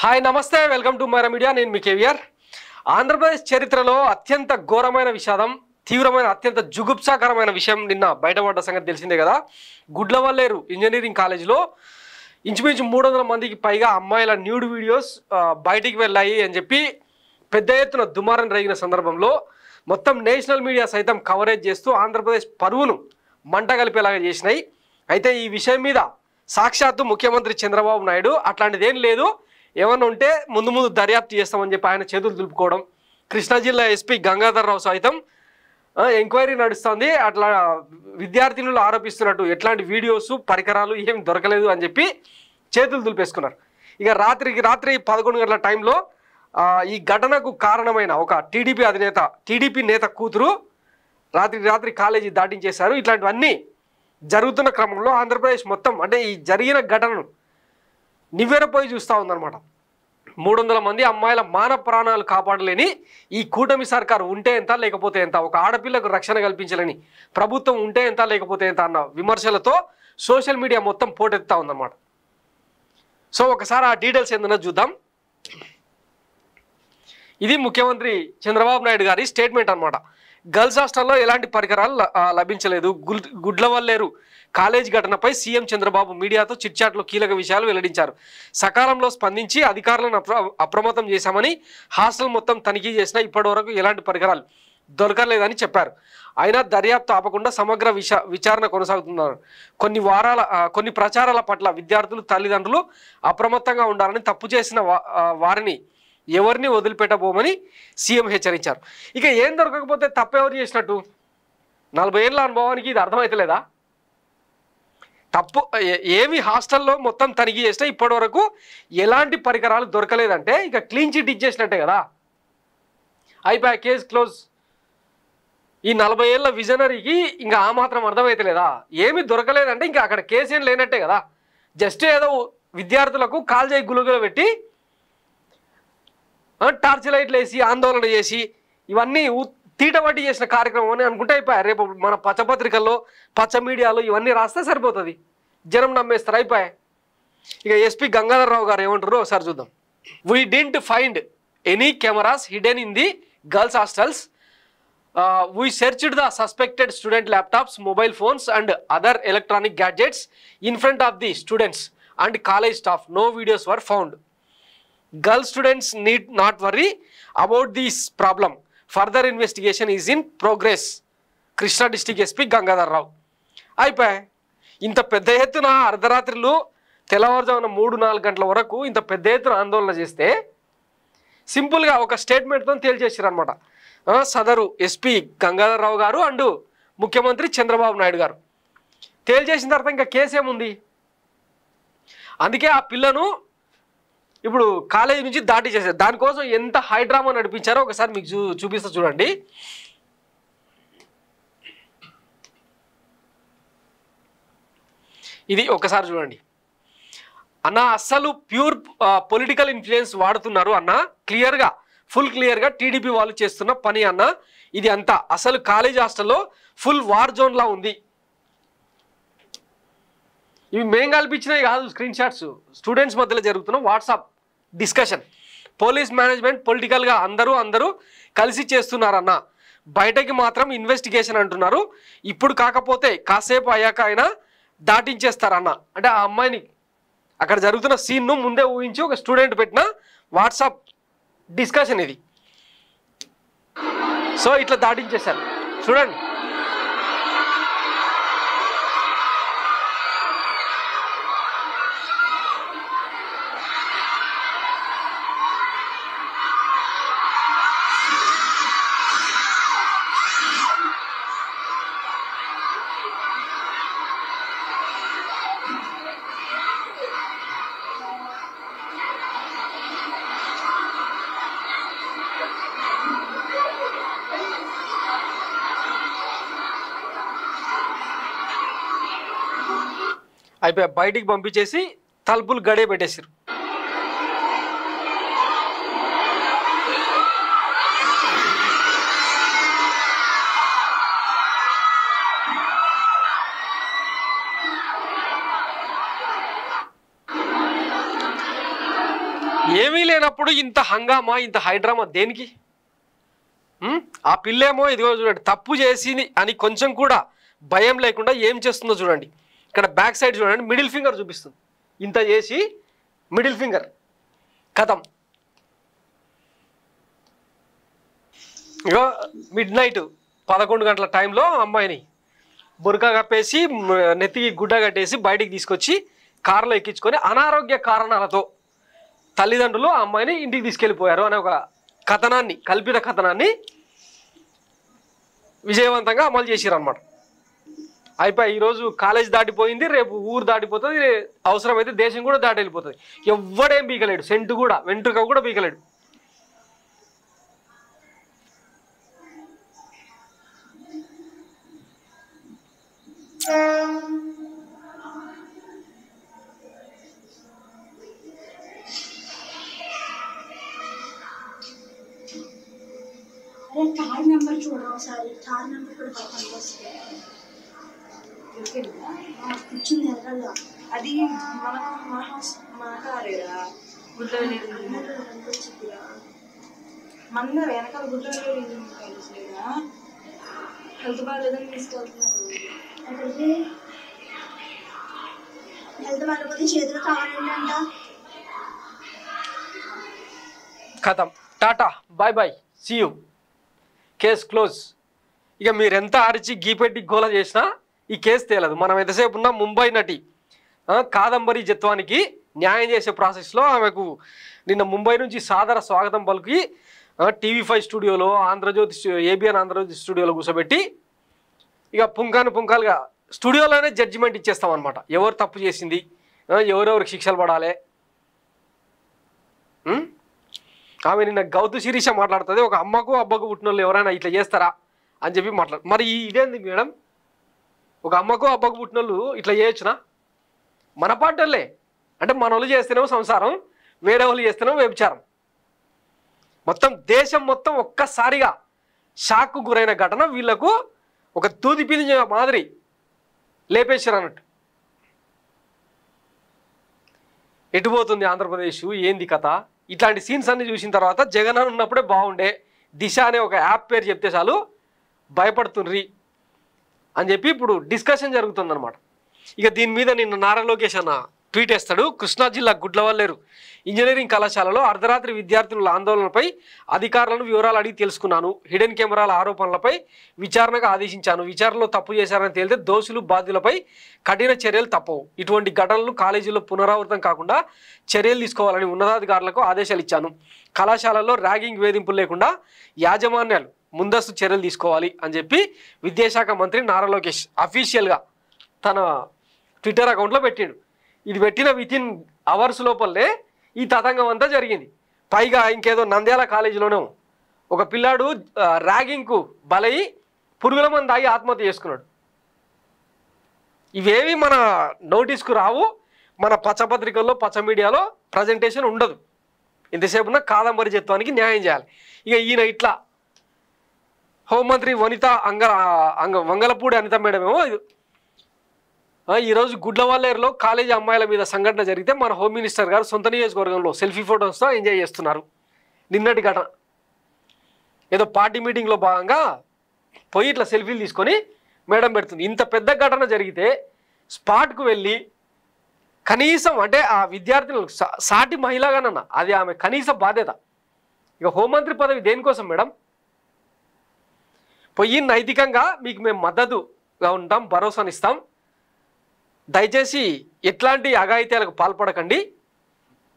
Hi నమస్తే welcome to Myra media నేను మీ KVR Andhra Pradesh చరిత్రలో అత్యంత ఘోరమైన విషాదం తీవ్రమైన అత్యంత జుగుప్సాకరమైన విషయం నిన్న బయటపడ్డ సంగతి తెలిసిందే కదా గుడ్లవల్లేరు ఇంజనీరింగ్ కాలేజీలో ఇంచుమించు 300 మందికి పైగా అమ్మాయిల న్యూడ్ వీడియోస్ బయటికి వెళ్ళాయి అని చెప్పి పెద్ద ఎత్తున దుమారం రేగిన సందర్భంలో మొత్తం నేషనల్ మీడియా సైతం కవరేజ్ చేస్తూ ఆంధ్రప్రదేశ్ పరువును మంట కలిపేలాగా చేసినాయి అయితే ఈ విషయం మీద సాక్షాత్తు ముఖ్యమంత్రి చంద్రబాబు నాయుడు అట్లాంటిదేం లేదు ఏమన్నా ఉంటే ముందు దర్యాప్తు చేస్తామని చెప్పి ఆయన చేతులు దులుపుకోవడం కృష్ణా జిల్లా ఎస్పీ గంగాధర్ రావు సైతం ఎంక్వైరీ నడుస్తుంది అట్లా విద్యార్థినులు ఆరోపిస్తున్నట్టు ఎట్లాంటి వీడియోస్ పరికరాలు ఏం దొరకలేదు అని చెప్పి చేతులు దులిపేసుకున్నారు ఇక రాత్రి 11 గంటల టైంలో ఈ ఘటనకు కారణమైన ఒక టీడీపీ నేత కూతురు రాత్రి కాలేజీ దాటించేశారు ఇట్లాంటివన్నీ జరుగుతున్న క్రమంలో ఆంధ్రప్రదేశ్ మొత్తం అంటే ఈ జరిగిన ఘటనను నివ్వెరపోయి చూస్తూ ఉందన్నమాట 300 మంది అమ్మాయిల మాన ప్రాణాలు కాపాడలేని ఈ కూటమి సర్కారు ఉంటే ఎంత లేకపోతే ఎంత ఒక ఆడపిల్లకు రక్షణ కల్పించలేని ప్రభుత్వం ఉంటే ఎంత లేకపోతే ఎంత అన్న విమర్శలతో సోషల్ మీడియా మొత్తం పోటెత్తుతా ఉందన్నమాట సో ఒకసారి ఆ డీటెయిల్స్ ఏందన్నా చూద్దాం ఇది ముఖ్యమంత్రి చంద్రబాబు నాయుడు గారి స్టేట్మెంట్ అన్నమాట గర్ల్స్ హాస్టల్లో ఎలాంటి పరికరాలు లభించలేదు గుడ్లవల్లేరు కాలేజ్ ఘటనపై సీఎం చంద్రబాబు మీడియాతో చిట్చాట్లో కీలక విషయాలు వెల్లడించారు సకాలంలో స్పందించి అధికారులను అప్రమత్తం చేశామని హాస్టల్ మొత్తం తనిఖీ చేసినా ఇప్పటివరకు ఎలాంటి పరికరాలు దొరకలేదని చెప్పారు అయినా దర్యాప్తు ఆపకుండా సమగ్ర విచారణ కొనసాగుతున్నారు కొన్ని ప్రచారాల పట్ల విద్యార్థులు తల్లిదండ్రులు అప్రమత్తంగా ఉండాలని తప్పు చేసిన వారిని ఎవరిని వదిలిపెట్టబోమని సీఎం హెచ్చరించారు ఇక ఏం దొరకకపోతే తప్పెవరు చేసినట్టు 40 ఏళ్ళ అనుభవానికి ఇది అర్థమవుతలేదా తప్పు ఏమి హాస్టల్లో మొత్తం తనిఖీ చేసినా ఇప్పటి వరకు ఎలాంటి పరికరాలు దొరకలేదంటే ఇక క్లీన్ చిట్ ఇచ్చేసినట్టే కదా అయిపోయా కేసు క్లోజ్ ఈ 40 ఏళ్ళ విజనరీకి ఇంకా ఆ మాత్రం అర్థమవుతలేదా ఏమి దొరకలేదంటే ఇంకా అక్కడ కేసు ఏం లేనట్టే కదా జస్ట్ ఏదో విద్యార్థులకు కాల్ చేయి గులుగులు పెట్టి టార్చ్ లైట్లు వేసి ఆందోళన చేసి ఇవన్నీ తీటబట్టి చేసిన కార్యక్రమం అని అనుకుంటే అయిపోయాయి రేపు మన పచ్చపత్రికల్లో పచ్చ మీడియాలో ఇవన్నీ రాస్తే సరిపోతుంది జనం నమ్మేస్తారు అయిపోయాయి ఇక ఎస్పీ గంగాధర్ రావు గారు ఏమంటారు ఒకసారి చూద్దాం we didn't find any cameras hidden in the girls hostels we searched the suspected student laptops mobile phones and other electronic gadgets in front of the students and college staff no videos were found Girl students need not worry about this problem. Further investigation is in progress. Krishna district SP Gangadhar Rao అయిపోయాయి ఇంత పెద్ద ఎత్తున అర్ధరాత్రులు తెల్లవారుజామున 3-4 గంటల వరకు ఇంత పెద్ద ఎత్తున ఆందోళన చేస్తే సింపుల్గా ఒక స్టేట్మెంట్తో తేల్చేసారు అనమాట సదరు ఎస్పీ గంగాధర్ రావు గారు అండ్ ముఖ్యమంత్రి చంద్రబాబు నాయుడు గారు తేల్చేసిన తర్వాత ఇంకా కేసు ఏముంది అందుకే ఆ పిల్లను ఇప్పుడు కాలేజీ నుంచి దాటి చేశారు దానికోసం ఎంత హైడ్రామా నడిపించారో ఒకసారి మీకు చూపిస్తా చూడండి ఇది ఒకసారి చూడండి అన్న అస్సలు ప్యూర్ పొలిటికల్ ఇన్ఫ్లుయెన్స్ వాడుతున్నారు అన్న ఫుల్ క్లియర్గా టీడీపీ వాళ్ళు చేస్తున్న పని అన్న ఇది అంతా అసలు కాలేజ్ హాస్టల్లో ఫుల్ వార్ జోన్లా ఉంది ఇవి మేం కల్పించినవి కాదు స్క్రీన్ షాట్స్ స్టూడెంట్స్ మధ్యలో జరుగుతున్న వాట్సాప్ డిస్కషన్ పోలీస్ మేనేజ్మెంట్ పొలిటికల్గా అందరూ కలిసి చేస్తున్నారన్న బయటకి మాత్రం ఇన్వెస్టిగేషన్ అంటున్నారు ఇప్పుడు కాకపోతే కాసేపు అయ్యాక అయినా దాటించేస్తారన్న అంటే ఆ అమ్మాయిని అక్కడ జరుగుతున్న సీన్ను ముందే ఊహించి ఒక స్టూడెంట్ పెట్టిన వాట్సాప్ డిస్కషన్ ఇది సో ఇట్లా దాటించేశారు చూడండి అయిపోయి బయటికి పంపించేసి తలుపులు గడే పెట్టేసారు ఏమీ లేనప్పుడు ఇంత హంగామా ఇంత హైడ్రామా దేనికి? ఆ పిల్లేమో ఇదిగో చూడండి తప్పు చేసింది అని కొంచెం కూడా భయం లేకుండా ఏం చేస్తుందో చూడండి. ఇక్కడ బ్యాక్ సైడ్ చూడండి, మిడిల్ ఫింగర్ చూపిస్తుంది. ఇంత చేసి మిడిల్ ఫింగర్ కథం. ఇగో మిడ్ నైట్ 11 గంటల టైంలో అమ్మాయిని బురకా కప్పేసి నెత్తికి గుడ్డ కట్టేసి బయటికి తీసుకొచ్చి కారులో ఎక్కించుకొని అనారోగ్య కారణాలతో తల్లిదండ్రులు ఆ అమ్మాయిని ఇంటికి తీసుకెళ్ళిపోయారు అనే ఒక కథనాన్ని, కల్పిత కథనాన్ని విజయవంతంగా అమలు చేసిరు అన్నమాట. అయిపోయి ఈరోజు కాలేజ్ దాటిపోయింది, రేపు ఊరు దాటిపోతుంది, అవసరమైతే దేశం కూడా దాటి వెళ్ళిపోతుంది. ఎవ్వడేం బీకలేడు, సెంటు కూడా వెంట్రుక కూడా బీకలేడు. థర్డ్ నెంబర్ చూడరా ఒకసారి. థర్డ్ నెంబర్ కూడా పనికొస్తుంది. కూర్చుంది ఎదురుగా. అది మన కారేరా, గుడ్లో వచ్చిందిరా. మన వెనకాల గుడ్లో కలిసిలేదా, హెల్త్ బాగాలేదని తీసుకెళ్తున్నారు. అక్కడికి హెల్త్ బాగాలేకపోతే చేతులు కావాలంట. కథం, tata, bye bye, see you, case close. ఇక మీరెంత అరిచి గీపెట్టి గోల చేసినా ఈ కేసు తేలదు. మనం ఎంతసేపు ఉన్న ముంబై నటి కాదంబరి జత్వానికి న్యాయం చేసే ప్రాసెస్లో ఆమెకు నిన్న ముంబై నుంచి సాదర స్వాగతం పలికి TV5 స్టూడియోలో ఆంధ్రజ్యోతి ABN ఆంధ్రజ్యోతి స్టూడియోలో కూర్చోబెట్టి ఇక పుంకాలుగా స్టూడియోలోనే జడ్జిమెంట్ ఇచ్చేస్తాం అనమాట. ఎవరు తప్పు చేసింది, ఎవరెవరికి శిక్షలు పడాలి. ఆమె నిన్న గౌతు శిరీష మాట్లాడుతుంది, ఒక అమ్మకు అబ్బకు పుట్టిన వాళ్ళు ఎవరైనా ఇట్లా చేస్తారా అని చెప్పి మాట్లాడు. మరి ఇదేంది మేడం, ఒక అమ్మకు అబ్బకు పుట్టిన వాళ్ళు ఇట్లా చేయొచ్చునా? మన పాటలే అంటే మన వాళ్ళు చేస్తేనేమో సంసారం, వేరే వాళ్ళు చేస్తేనేమో వ్యభిచారం. మొత్తం దేశం మొత్తం ఒక్కసారిగా షాక్కు గురైన ఘటన వీళ్లకు ఒక దూది పిలిచే మాదిరి లేపేశారు అన్నట్టు. ఎటుపోతుంది ఆంధ్రప్రదేశ్, ఏంది కథ? ఇట్లాంటి సీన్స్ అన్ని చూసిన తర్వాత జగన్ ఉన్నప్పుడే బాగుండే, దిశ అనే ఒక యాప్ పేరు చెప్తే చాలు భయపడుతుండ్రి అని చెప్పి ఇప్పుడు డిస్కషన్ జరుగుతుందన్నమాట. ఇక దీని మీద నిన్న నారా లోకేష్ అన్న ట్వీట్ వేస్తాడు. కృష్ణా జిల్లా గుడ్లవల్లేరు ఇంజనీరింగ్ కళాశాలలో అర్ధరాత్రి విద్యార్థుల ఆందోళనపై అధికారులను వివరాలు అడిగి తెలుసుకున్నాను. హిడెన్ కెమెరాల ఆరోపణలపై విచారణకు ఆదేశించాను. విచారణలో తప్పు చేశారని తేలితే దోషులు బాధ్యులపై కఠిన చర్యలు తప్పవు. ఇటువంటి ఘటనలు కాలేజీల్లో పునరావృతం కాకుండా చర్యలు తీసుకోవాలని ఉన్నతాధికారులకు ఆదేశాలు ఇచ్చాను. కళాశాలల్లో ర్యాగింగ్ వేధింపులు లేకుండా యాజమాన్యాలు ముందస్తు చర్యలు తీసుకోవాలి అని చెప్పి విద్యాశాఖ మంత్రి నారా లోకేష్ అఫీషియల్గా తన ట్విట్టర్ అకౌంట్లో పెట్టాడు. ఇది పెట్టిన వితిన్ అవర్స్ లోపలే ఈ తతంగం అంతా జరిగింది. పైగా ఇంకేదో నంద్యాల కాలేజీలోనే ఒక పిల్లాడు ర్యాగింగ్కు బలై పురుగుల మందు తాగి ఆత్మహత్య చేసుకున్నాడు. ఇవేవి మన నోటీస్కు రావు, మన పచ్చపత్రికల్లో పచ్చ మీడియాలో ప్రజెంటేషన్ ఉండదు. ఇంతసేపు ఉన్న కాదంబరి జత్వానికి న్యాయం చేయాలి. ఇక ఈయన ఇట్లా హోంమంత్రి వంగలపూడి అనిత మేడం ఏమో ఈరోజు గుడ్లవల్లేరులో కాలేజీ అమ్మాయిల మీద సంఘటన జరిగితే మన హోమ్ మినిస్టర్ గారు సొంత నియోజకవర్గంలో సెల్ఫీ ఫోటోస్తో ఎంజాయ్ చేస్తున్నారు. నిన్నటి ఘటన ఏదో పార్టీ మీటింగ్లో భాగంగా పోయి ఇట్లా సెల్ఫీలు తీసుకొని మేడం పెడుతుంది. ఇంత పెద్ద ఘటన జరిగితే స్పాట్కు వెళ్ళి కనీసం అంటే ఆ విద్యార్థులు సాటి మహిళగానన్న అది ఆమె కనీస బాధ్యత. ఇక హోంమంత్రి పదవి దేనికోసం మేడం? పోయి నైతికంగా మీకు మేము మద్దతుగా ఉంటాం, భరోసానిస్తాం, దయచేసి ఎట్లాంటి అఘాయిత్యాలకు పాల్పడకండి,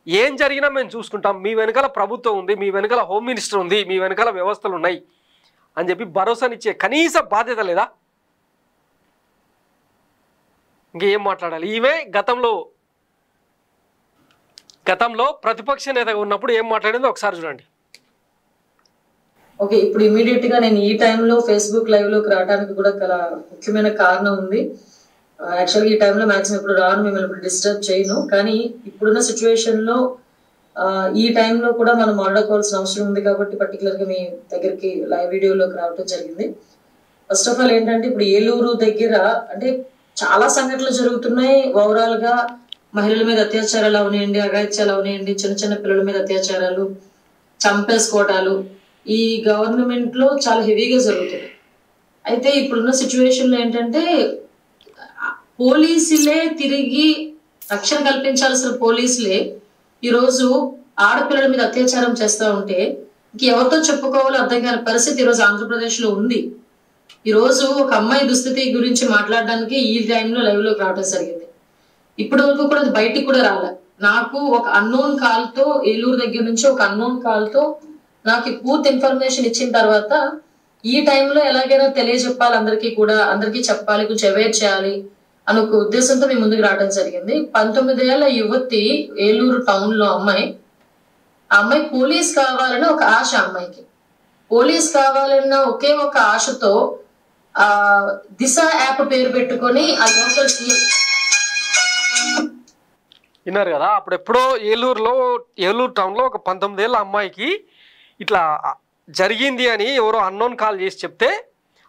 ఏం జరిగినా మేము చూసుకుంటాం, మీ వెనకాల ప్రభుత్వం ఉంది, మీ వెనకాల హోమ్ మినిస్టర్ ఉంది, మీ వెనకాల వ్యవస్థలు ఉన్నాయి అని చెప్పి భరోసానిచ్చే కనీస బాధ్యత లేదా? ఇంకేం మాట్లాడాలి? ఈమె గతంలో ప్రతిపక్ష నేతగా ఉన్నప్పుడు ఏం మాట్లాడిందో ఒకసారి చూడండి. ఓకే, ఇప్పుడు ఇమీడియట్ గా నేను ఈ టైంలో ఫేస్బుక్ లైవ్ లోకి రావడానికి కూడా ముఖ్యమైన కారణం ఉంది. యాక్చువల్గా ఈ టైంలో మ్యాక్సిమం ఇప్పుడు రాను, మిమ్మల్ని ఇప్పుడు డిస్టర్బ్ చేయను. కానీ ఇప్పుడున్న సిచ్యువేషన్ లో ఈ టైంలో కూడా మనం మాట్లాడుకోవాల్సిన అవసరం ఉంది కాబట్టి పర్టికులర్ గా మీ దగ్గరికి లైవ్ వీడియోలోకి రావడం జరిగింది. ఫస్ట్ ఆఫ్ ఆల్ ఏంటంటే ఇప్పుడు ఏలూరు దగ్గర అంటే చాలా సంఘటనలు జరుగుతున్నాయి. ఓవరాల్ గా మహిళల మీద అత్యాచారాలు అవనివ్వండి, అఘాయిత్యాలు అవనివ్వండి, చిన్న చిన్న పిల్లల మీద అత్యాచారాలు, చంపేసుకోవటాలు ఈ గవర్నమెంట్ లో చాలా హెవీగా జరుగుతుంది. అయితే ఇప్పుడున్న సిచ్యువేషన్ లో ఏంటంటే పోలీసులే తిరిగి రక్షణ కల్పించాల్సిన పోలీసులే ఈరోజు ఆడపిల్లల మీద అత్యాచారం చేస్తూ ఉంటే ఎవరితో చెప్పుకోవాలో అర్థం కాని పరిస్థితి ఈరోజు ఆంధ్రప్రదేశ్ లో ఉంది. ఈరోజు ఒక అమ్మాయి దుస్థితి గురించి మాట్లాడడానికి ఈ టైంలో లైవ్ లోకి రావడం జరిగింది. ఇప్పటి వరకు కూడా అది బయటికి కూడా రాలే. నాకు ఒక అన్నోన్ కాల్ తో, ఏలూరు దగ్గర నుంచి ఒక అన్నోన్ కాల్ తో నాకు పూర్తి ఇన్ఫర్మేషన్ ఇచ్చిన తర్వాత ఈ టైంలో ఎలాగైనా తెలియజెప్పాలి, అందరికీ కూడా అందరికీ చెప్పాలి, కొంచెం అవేర్ చేయాలి అని ఒక ఉద్దేశంతో మేము ముందుకు రావడం జరిగింది. 19 ఏళ్ల యువతి, ఏలూరు టౌన్ లో అమ్మాయి. ఆ అమ్మాయి పోలీస్ కావాలని ఒక ఆశ, అమ్మాయికి పోలీస్ కావాలన్న ఒకే ఒక ఆశతో ఆ దిశ యాప్ పేరు పెట్టుకొని ఆ లోకల్ విన్నారు కదా. అప్పుడు ఎప్పుడో ఏలూరు టౌన్లో ఒక 19 ఏళ్ళ అమ్మాయికి ఇట్లా జరిగింది అని ఎవరో అన్నోన్ కాల్ చేసి చెప్తే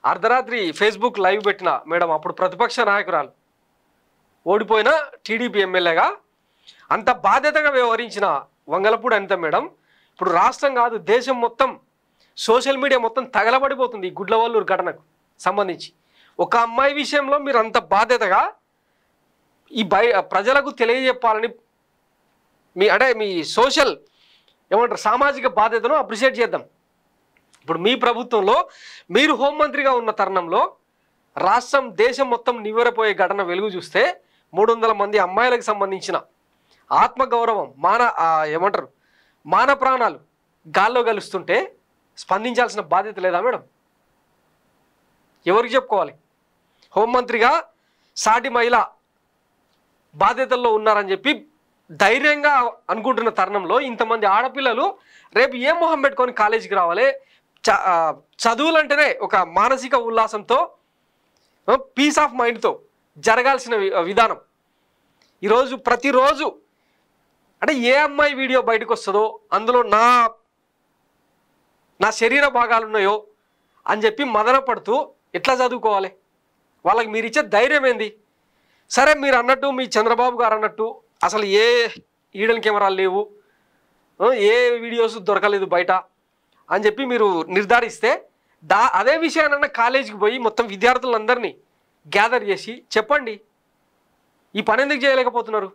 అర్ధరాత్రి ఫేస్బుక్ లైవ్ పెట్టిన మేడం, అప్పుడు ప్రతిపక్ష నాయకురాలు, ఓడిపోయిన టీడీపీ ఎమ్మెల్యేగా అంత బాధ్యతగా వ్యవహరించిన వంగలపూడి అనిత మేడం ఇప్పుడు రాష్ట్రం కాదు దేశం మొత్తం సోషల్ మీడియా మొత్తం తగలబడిపోతుంది ఈ గుడ్లవల్లూరు ఘటనకు సంబంధించి. ఒక అమ్మాయి విషయంలో మీరు అంత బాధ్యతగా ఈ ప్రజలకు తెలియజెప్పాలని మీ సోషల్ ఏమంటారు సామాజిక బాధ్యతను అప్రిషియేట్ చేద్దాం. ఇప్పుడు మీ ప్రభుత్వంలో మీరు హోంమంత్రిగా ఉన్న తరుణంలో రాష్ట్రం దేశం మొత్తం నివ్వెరపోయే ఘటన వెలుగు చూస్తే 300 మంది అమ్మాయిలకు సంబంధించిన ఆత్మగౌరవం మాన ప్రాణాలు గాల్లో కలుస్తుంటే స్పందించాల్సిన బాధ్యత లేదా మేడం? ఎవరికి చెప్పుకోవాలి? హోంమంత్రిగా సాటి మహిళ బాధ్యతల్లో ఉన్నారని చెప్పి ధైర్యంగా అనుకుంటున్న తరుణంలో ఇంతమంది ఆడపిల్లలు రేపు ఏ మొహం పెట్టుకొని కాలేజీకి రావాలి? చదువులంటేనే ఒక మానసిక ఉల్లాసంతో పీస్ ఆఫ్ మైండ్తో జరగాల్సిన విధానం ఈరోజు ప్రతిరోజు అంటే ఏ అమ్మాయి వీడియో బయటకు వస్తుందో అందులో నా శరీర భాగాలు ఉన్నాయో అని చెప్పి మదన పడుతూ ఎట్లా చదువుకోవాలి? వాళ్ళకి మీరు ఇచ్చే ధైర్యం ఏంది? సరే మీరు అన్నట్టు మీ చంద్రబాబు గారు అన్నట్టు అసలు ఏ ఈడెన్ కెమెరాలు లేవు, ఏ వీడియోస్ దొరకలేదు బయట అని చెప్పి మీరు నిర్ధారిస్తే అదే విషయాన్న కాలేజీకి పోయి మొత్తం విద్యార్థులందరినీ గ్యాదర్ చేసి చెప్పండి. ఈ పని ఎందుకు చేయలేకపోతున్నారు?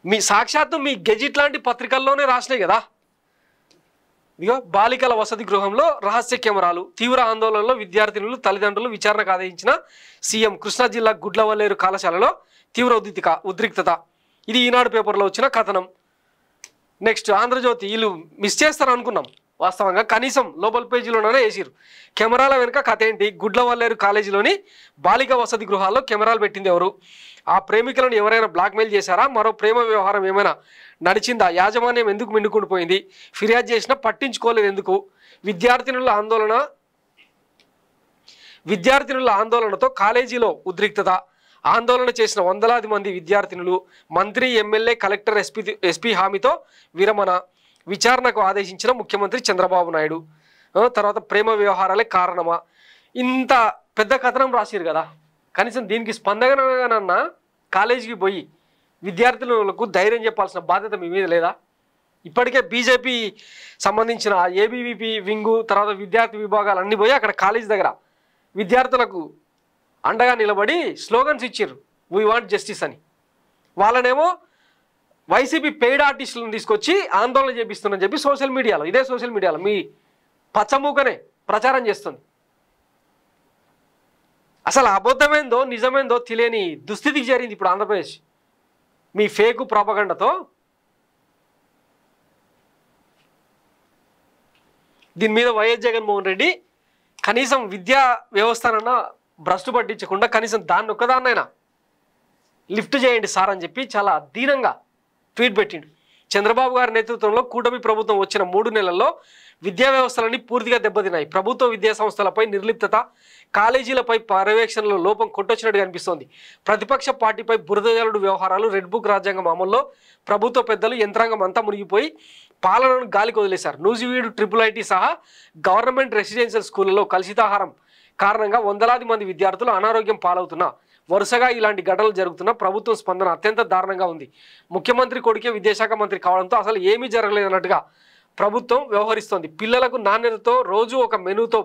మీ సాక్షాత్తు మీ గెజిట్ లాంటి పత్రికల్లోనే రాసినాయి కదా. ఇదిగో బాలికల వసతి గృహంలో రహస్య కెమెరాలు, తీవ్ర ఆందోళనలో విద్యార్థినులు తల్లిదండ్రులు విచారణకు ఆదేశించిన సీఎం, కృష్ణా జిల్లా గుడ్లవల్లేరు కళాశాలలో తీవ్ర ఉద్రిక్తత. ఇది ఈనాడు పేపర్లో వచ్చిన కథనం. నెక్స్ట్ ఆంధ్రజ్యోతి, వీళ్ళు మిస్ చేస్తారు అనుకున్నాం, వాస్తవంగా కనీసం లోపల పేజీలోనే వేసిరు. కెమెరాల వెనుక కథ ఏంటి? గుడ్లవల్లేరు కాలేజీలోని బాలిక వసతి గృహాల్లో కెమెరాలు పెట్టింది ఎవరు? ఆ ప్రేమికులను ఎవరైనా బ్లాక్మెయిల్ చేశారా? మరో ప్రేమ వ్యవహారం ఏమైనా నడిచిందా? యాజమాన్యం ఎందుకు మిండుకుండిపోయింది? ఫిర్యాదు చేసినా పట్టించుకోలేదు ఎందుకు? విద్యార్థినుల ఆందోళనతో కాలేజీలో ఉద్రిక్తత. ఆందోళన చేసిన వందలాది మంది విద్యార్థినులు, మంత్రి, ఎమ్మెల్యే, కలెక్టర్, ఎస్పీ హామీతో విరమణ. విచారణకు ఆదేశించిన ముఖ్యమంత్రి చంద్రబాబు నాయుడు. తర్వాత ప్రేమ వ్యవహారాలే కారణమా? ఇంత పెద్ద కథనం రాసిరు కదా, కనీసం దీనికి స్పందనగా కాలేజీకి పోయి విద్యార్థులకు ధైర్యం చెప్పాల్సిన బాధ్యత మీ మీద లేదా? ఇప్పటికే బీజేపీ సంబంధించిన ఏబీవీపీ వింగు, తర్వాత విద్యార్థి విభాగాలు అన్నీ పోయి అక్కడ కాలేజీ దగ్గర విద్యార్థులకు అండగా నిలబడి స్లోగన్స్ ఇచ్చారు, వీ వాంట్ జస్టిస్ అని. వాళ్ళనేమో వైసీపీ పెయిడ్ ఆర్టిస్టులను తీసుకొచ్చి ఆందోళన చేపిస్తుందని చెప్పి ఇదే సోషల్ మీడియాలో మీ పచ్చమూకనే ప్రచారం చేస్తుంది. అసలు అబద్ధమైందో నిజమైందో తెలియని దుస్థితికి చేరింది ఇప్పుడు ఆంధ్రప్రదేశ్ మీ ఫేకు ప్రాపగండతో. దీని మీద వైఎస్ జగన్మోహన్ రెడ్డి కనీసం విద్యా వ్యవస్థనన్నా భ్రష్టు పట్టించకుండా కనీసం దాన్ని ఒక్కదాన్నైనా లిఫ్ట్ చేయండి సార్ అని చెప్పి చాలా దీనంగా ట్వీట్ పెట్టిండు. చంద్రబాబు గారి నేతృత్వంలో కూటమి ప్రభుత్వం వచ్చిన 3 నెలల్లో విద్యా వ్యవస్థలన్నీ పూర్తిగా దెబ్బతిన్నాయి. ప్రభుత్వ విద్యా సంస్థలపై నిర్లిప్తత, కాలేజీలపై పర్యవేక్షణలో లోపం కొట్టొచ్చినట్టుగా అనిపిస్తోంది. ప్రతిపక్ష పార్టీపై బురదజల్లుడు వ్యవహారాలు, రెడ్ బుక్ రాజ్యాంగం అమల్లో ప్రభుత్వ పెద్దలు, యంత్రాంగం అంతా మునిగిపోయి పాలనను గాలికి వదిలేశారు. నూజివీడు, IIIT సహా గవర్నమెంట్ రెసిడెన్షియల్ స్కూళ్లలో కలుషితాహారం కారణంగా వందలాది మంది విద్యార్థులు అనారోగ్యం పాలవుతున్నా వరుసగా ఇలాంటి ఘటనలు జరుగుతున్న ప్రభుత్వం స్పందన అత్యంత దారుణంగా ఉంది. ముఖ్యమంత్రి కొడుకే విద్యాశాఖ మంత్రి కావడంతో అసలు ఏమీ జరగలేదన్నట్టుగా ప్రభుత్వం వ్యవహరిస్తోంది. పిల్లలకు నాణ్యతతో రోజు ఒక మెనూతో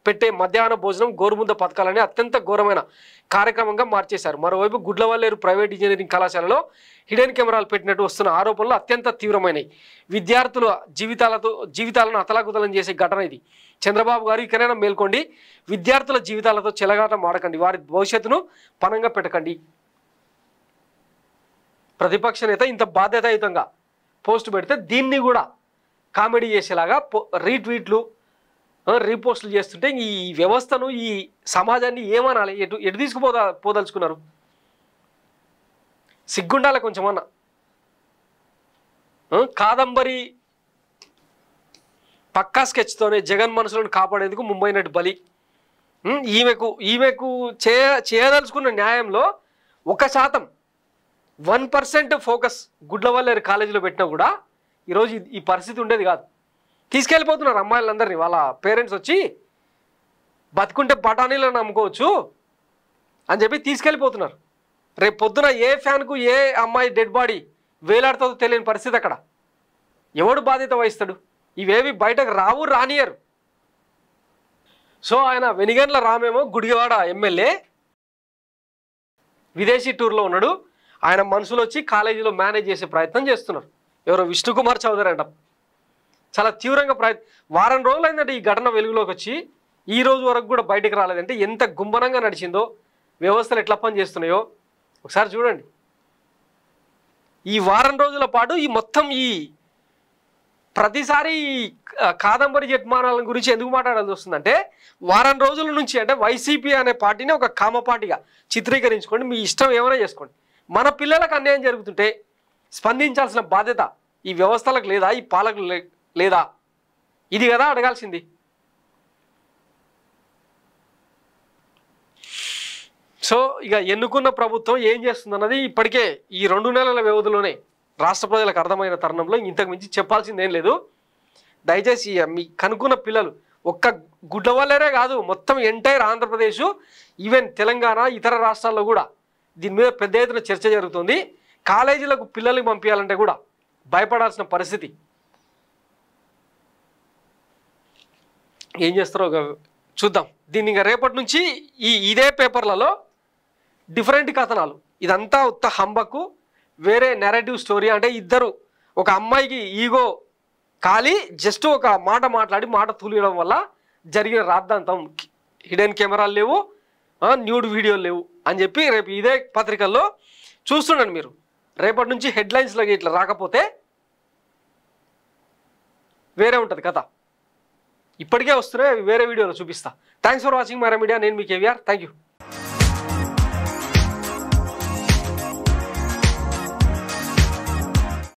పెట్టే మధ్యాహ్న భోజనం, గోరుముద్ద పథకాలని అత్యంత ఘోరమైన కార్యక్రమంగా మార్చేశారు. మరోవైపు గుడ్లవల్లేరు ప్రైవేట్ ఇంజనీరింగ్ కళాశాలలో హిడెన్ కెమెరాలు పెట్టినట్టు వస్తున్న ఆరోపణలు అత్యంత తీవ్రమైనవి. విద్యార్థుల జీవితాలను అతలాకుతలం చేసే ఘటన ఇది. చంద్రబాబు గారు ఇకనైనా మేల్కోండి, విద్యార్థుల జీవితాలతో చెలగాటం ఆడకండి, వారి భవిష్యత్తును పణంగా పెట్టకండి. ప్రతిపక్ష నేత ఇంత బాధ్యతాయుతంగా పోస్ట్ పెడితే దీన్ని కూడా కామెడీ చేసేలాగా రీట్వీట్లు రీపోస్టులు చేస్తుంటే ఈ వ్యవస్థను, ఈ సమాజాన్ని ఏమనాలి, ఎటు పోదలుచుకున్నారు? సిగ్గుండాలి కొంచెమన్నా. కాదంబరి పక్కా స్కెచ్తోనే జగన్ మనసులను కాపాడేందుకు ముంబై నటి బలి. ఈమెకు చేయదలుచుకున్న న్యాయంలో 1% 1% ఫోకస్ గుడ్లవల్లేరు కాలేజీలో పెట్టినా కూడా ఈరోజు ఈ పరిస్థితి ఉండేది కాదు. తీసుకెళ్ళిపోతున్నారు అమ్మాయిలందరినీ. వాళ్ళ పేరెంట్స్ వచ్చి బతుకుంటే బఠానీలను నమ్ముకోవచ్చు అని చెప్పి తీసుకెళ్ళిపోతున్నారు. రేపు పొద్దున ఏ ఫ్యాన్కు ఏ అమ్మాయి డెడ్ బాడీ వేలాడుతుందో తెలియని పరిస్థితి అక్కడ. ఎవడు బాధ్యత వహిస్తాడు? ఇవేవి బయటకు రానియరు. సో ఆయన వెనిగండ్ల రామేమో గుడివాడ ఎమ్మెల్యే విదేశీ టూర్లో ఉన్నాడు. ఆయన మనుషులు వచ్చి కాలేజీలో మేనేజ్ చేసే ప్రయత్నం చేస్తున్నారు. ఎవరో విష్ణుకుమార్ చౌదరి అంట. చాలా తీవ్రంగా వారం రోజులు అయిందంటే ఈ ఘటన వెలుగులోకి వచ్చి ఈ రోజు వరకు కూడా బయటకు రాలేదంటే ఎంత గుంభనంగా నడిచిందో, వ్యవస్థలు ఎట్లా పనిచేస్తున్నాయో ఒకసారి చూడండి. ఈ వారం రోజుల పాటు ఈ ప్రతిసారి కాదంబరి జట్మానాల గురించి ఎందుకు మాట్లాడాల్సి వస్తుందంటే, వారం రోజుల నుంచి అంటే వైసీపీ అనే పార్టీని ఒక కామ పార్టీగా చిత్రీకరించుకోండి, మీ ఇష్టం ఏమైనా చేసుకోండి. మన పిల్లలకు అన్యాయం జరుగుతుంటే స్పందించాల్సిన బాధ్యత ఈ వ్యవస్థలకు లేదా, ఈ పాలకులు లేదా? ఇది కదా అడగాల్సింది. సో ఇక ఎన్నుకున్న ప్రభుత్వం ఏం చేస్తుందన్నది ఇప్పటికే ఈ 2 నెలల వ్యవధిలోనే రాష్ట్ర ప్రజలకు అర్థమైన తరుణంలో ఇంతకు మించి చెప్పాల్సిందేం లేదు. దయచేసి మీ కనుక్కున్న పిల్లలు ఒక్క గుడ్లవల్లేరే కాదు, మొత్తం ఎంటైర్ ఆంధ్రప్రదేశ్, ఈవెన్ తెలంగాణ, ఇతర రాష్ట్రాల్లో కూడా దీని మీద పెద్ద ఎత్తున చర్చ జరుగుతుంది. కాలేజీలకు పిల్లలకి పంపించాలంటే కూడా భయపడాల్సిన పరిస్థితి. ఏం చేస్తారో చూద్దాం. దీన్ని ఇంకా రేపటి నుంచి ఇదే పేపర్లలో డిఫరెంట్ కథనాలు, ఇదంతా ఉత్త హంబకు వేరే నెరేటివ్ స్టోరీ. అంటే ఇద్దరు, ఒక అమ్మాయికి ఈగో కాలి జస్ట్ ఒక మాట మాట్లాడి మాట తూలియడం వల్ల జరిగిన రాద్ధాంతం. హిడెన్ కెమెరాలు లేవు, న్యూడ్ వీడియోలు లేవు అని చెప్పి రేపు ఇదే పత్రికల్లో చూస్తుండండి మీరు. రేపటి నుంచి హెడ్లైన్స్లోకి ఇట్లా రాకపోతే వేరే ఉంటుంది కథ. ఇప్పటికే వస్తున్నాయి, వేరే వీడియోలో చూపిస్తా. Thanks for watching Maira media. నేను మీ కేవీఆర్. Thank you.